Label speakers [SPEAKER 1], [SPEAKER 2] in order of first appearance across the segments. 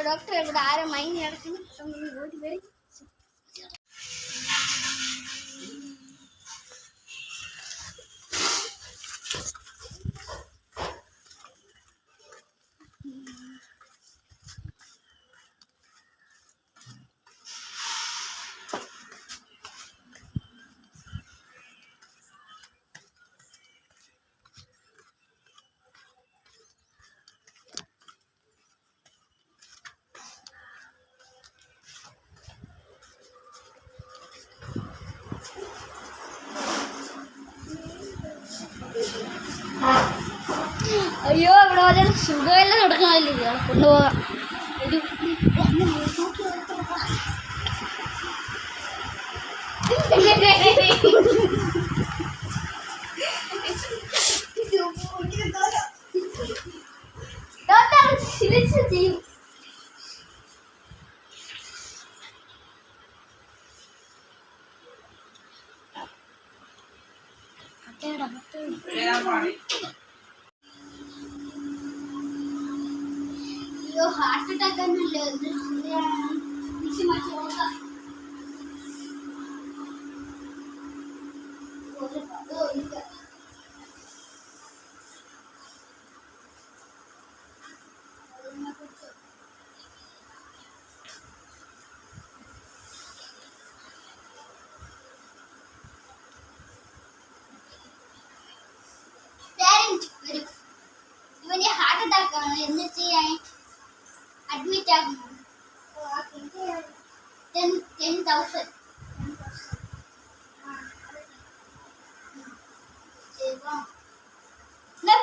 [SPEAKER 1] Doctor ഇവിടെ ആരും mind നടക്കുന്നു ഓടി വരും. അയ്യോ ഇവിടെ വരെ സുഖമെല്ലാം നടക്കണമല്ലോ കൊണ്ടുപോകാം. ചെയ്യും അയ്യോ ഹാർട്ട് അറ്റാക്ക് തന്നെയല്ലേ ഇവന് ഹാർട്ട് അറ്റാക്ക് ആണ്. എന്ത് ചെയ്യാൻ അഡ്മിറ്റ് ആകുന്നു. 10,000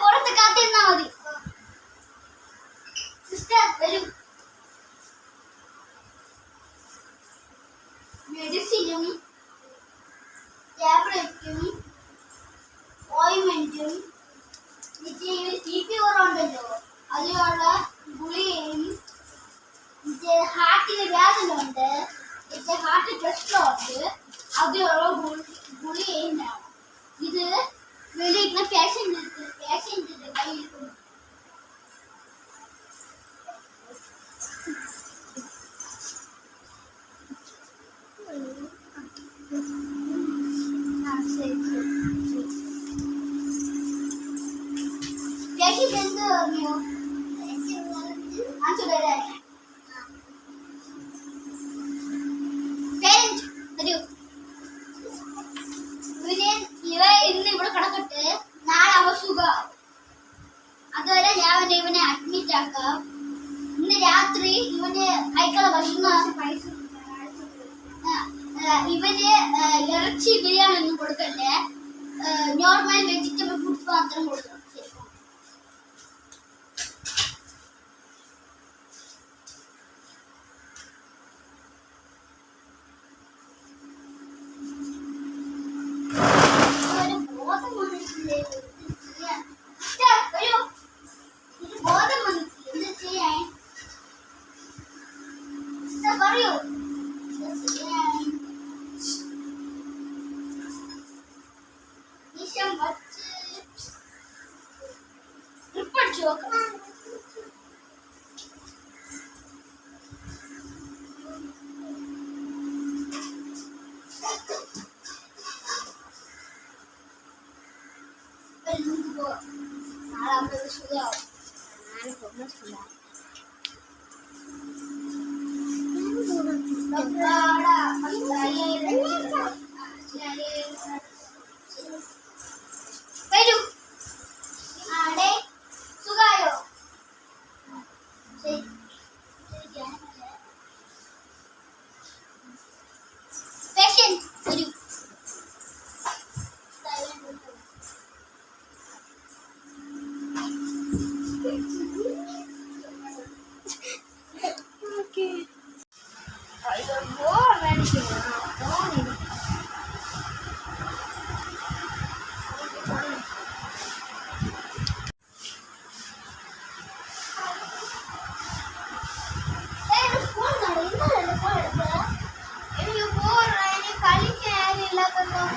[SPEAKER 1] പുറത്ത് കാത്തിരുന്നാ മതി. സിസ്റ്റർ വരും. മെഡിസിനും ടാബ്ലറ്റും ഓയിൻമെന്റും TP കുറവുണ്ടല്ലോ അതിനുള്ള ഗുളികയും ഹാർട്ടിന് വേദനയുണ്ട്, ഹാർട്ട് പ്രശ്നമുണ്ട്, അതിനുള്ള ഗുളികയും വേണം. ഇത് വെളിയിക്കുന്ന പേഷ്യന്റിന്റെ കയ്യിൽ കൊടുക്കും. പേഷ്യന്റ് എന്ത് പറഞ്ഞു? ഇവ ഇന്ന് ഇവിടെ കിടക്കട്ടെ, നാളെ അവ സുഖമാവും. അതുവരെ ഞാൻ ഇവനെ അഡ്മിറ്റ് ആക്കാം. ഇന്ന് രാത്രി ഇവന് കഴിക്കാനുള്ള ഭക്ഷണം ഇവന് ഇറച്ചി ബിരിയാണി ഒന്നും കൊടുക്കണ്ടേ, നോർമൽ വെജിറ്റബിൾ ഫുഡ്സ് മാത്രം കൊടുക്കണം.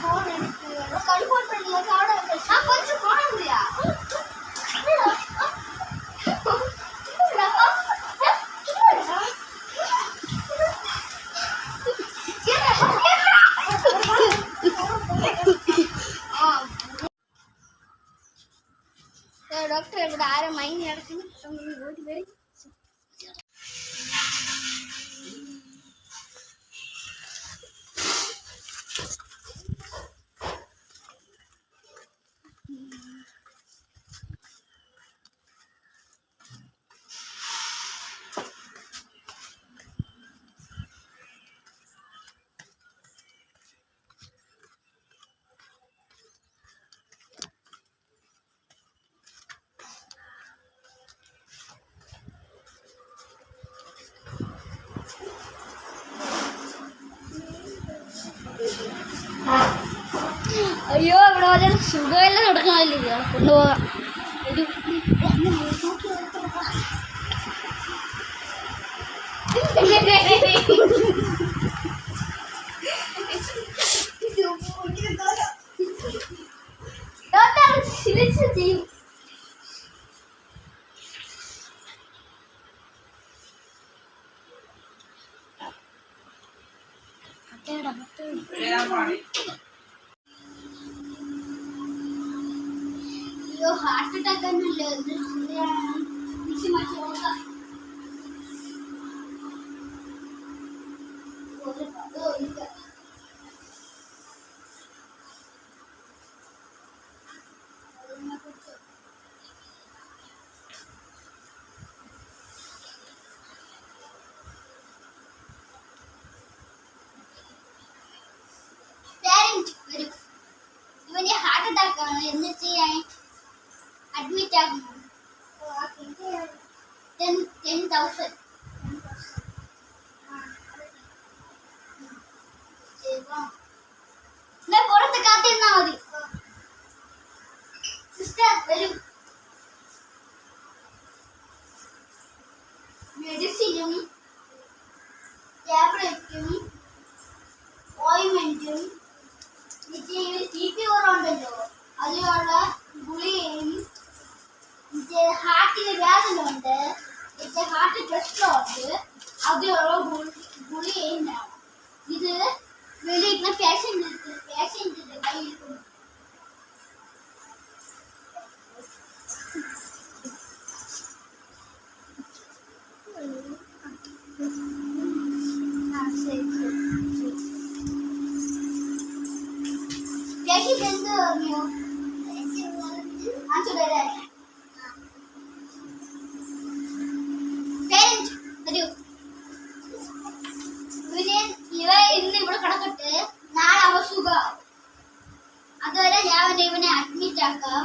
[SPEAKER 1] ഫോൺ എടുക്കുക കളിപ്പോട്ടില്ല അവിടെ ആ കൊച്ചു ഫോണില്ല ഡോക്ടർ ഇവിടെ ആരും മൈൻഡ് നടക്കുന്നു ഓടി വരും അയ്യോ ഇവിടെ വരെ സുഖമെല്ലാം നടക്കണമല്ലോ ഇയാളെ കൊണ്ടുപോകാം ഒരു ചെയ്യും അയ്യോ ഹാർട്ട് അറ്റാക്ക് തന്നെയല്ലോ ഇവന് ഹാർട്ട് അറ്റാക്ക് ആണ് എന്ന് ചെയ്യാൻ അഡ്മിറ്റ് ആകുന്നു 10,000 പുറത്ത് കാത്തിരുന്നാ മതി സിസ്റ്റർ വരും മെഡിസിനും ടാബ്ലറ്റും ഓയിൻമെന്റും TP കുറവുണ്ടല്ലോ അതിനുള്ള ഗുളികയും ഹാർട്ടിന് വേദനയുണ്ട് ഹാർട്ട് ടെസ്റ്റുണ്ട് അതിനുള്ള ഗുളികയും വേണം ഇത് വെളിയിക്കുന്ന പേഷ്യന്റിന്റെ കയ്യിൽ പേഷ്യന്റ് എന്ത് പറഞ്ഞു ഇവ ഇന്ന് ഇവിടെ കിടക്കട്ടെ നാളെ അവ സുഖമാവും അതുവരെ ഞാൻ ഇവനെ അഡ്മിറ്റ് ആക്കാം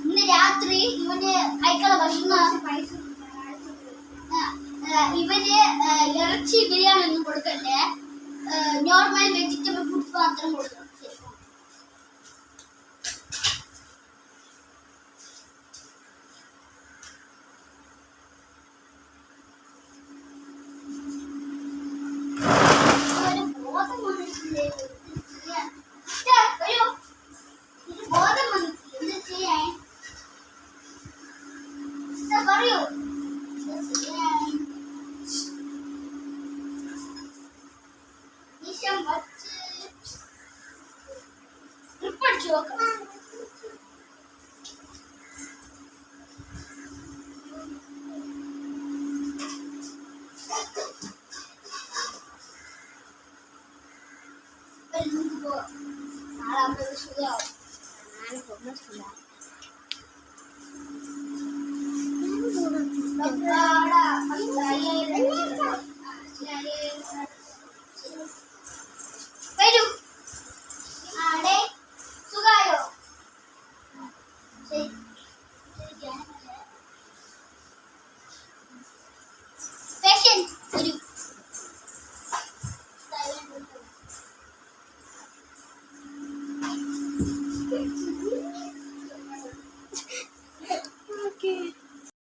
[SPEAKER 1] ഇന്ന് രാത്രി ഇവന് കഴിക്കാനുള്ള ഭക്ഷണം ഇവന് ഇറച്ചി ബിരിയാണി ഒന്നും കൊടുക്കല്ലേ നോർമൽ വെജിറ്റബിൾ ഫുഡ്സ് മാത്രം കൊടുക്കണം വരൂ ആടെ സുഖായോ പേഷ്യന്റ് വരൂ